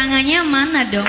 tangannya mana dong?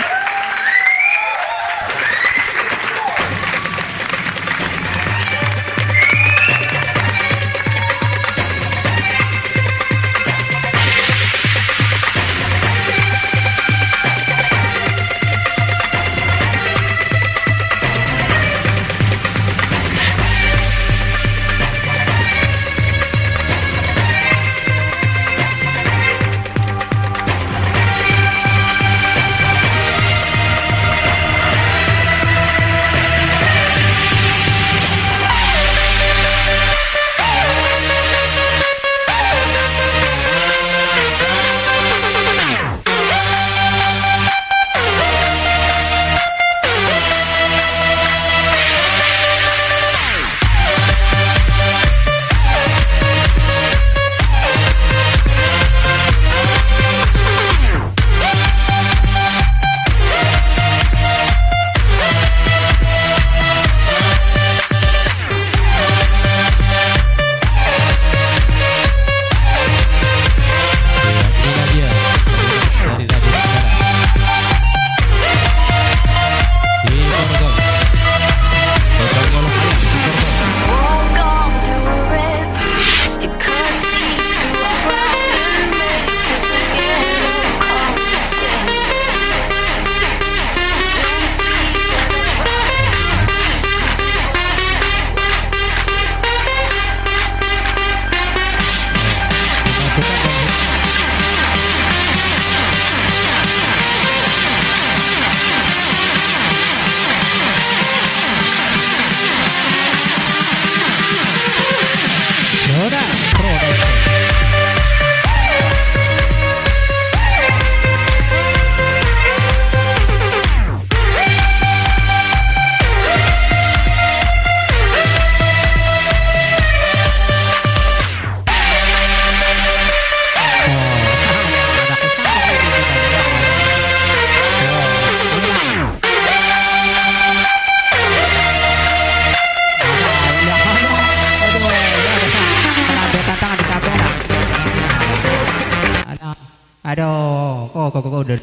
Aduh, kok udah.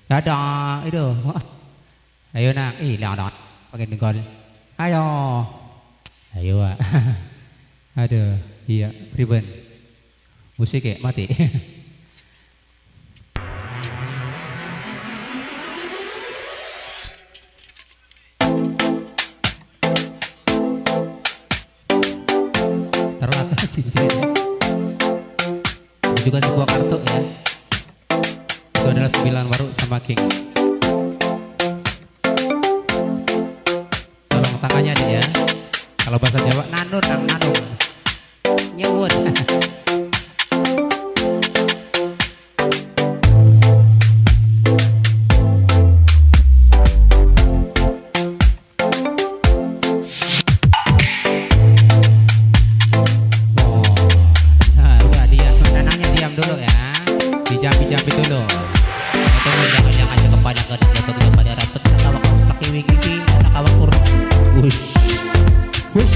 Dadah, itu. Ayo nak, hilang dah. Pakai dengkol. Ayo. Ayo, Pak. Aduh, iya, ribbon. Musik ya, mati. Terlata cincinnya. Ini juga sebuah kartu ya. Itu adalah 9 baru sama King. Tolong tangannya deh ya. Kalau bahasa Jawa nanur nang nanur. Nyewut. Dijampi dulu. Itu jangan aja kepada kedang jatuh kepada rapet nakawak kaki wigi nakawak kur. Wush. Wush.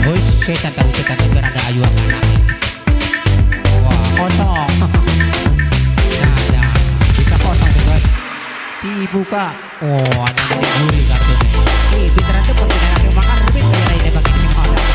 Wush, setan tahu setan itu ada ayu anak. Wah, kosong. Nah, bisa kosong tuh guys. Dibuka. Oh, ada gurih kartunya. Beneran tuh buat anak yang makan ribet kayak ini pakai ini ada.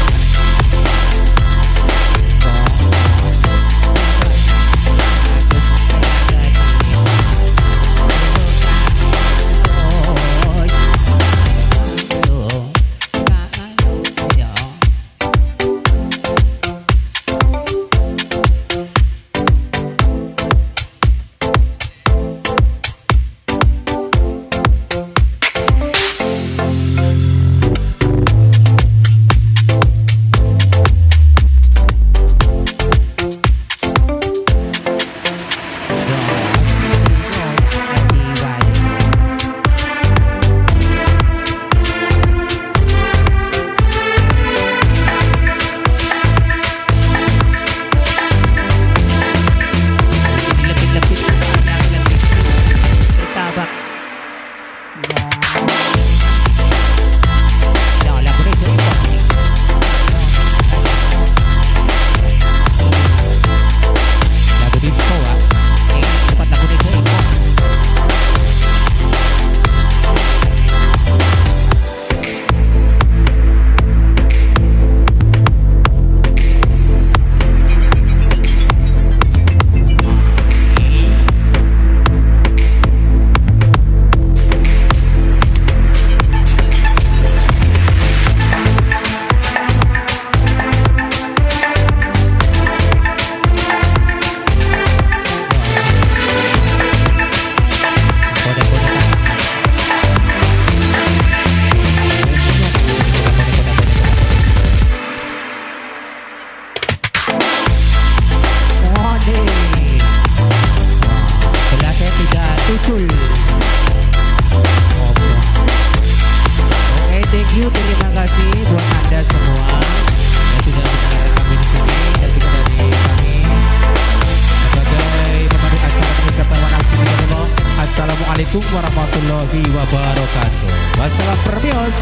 Assalamualaikum warahmatullahi wabarakatuh. Wassalam permios.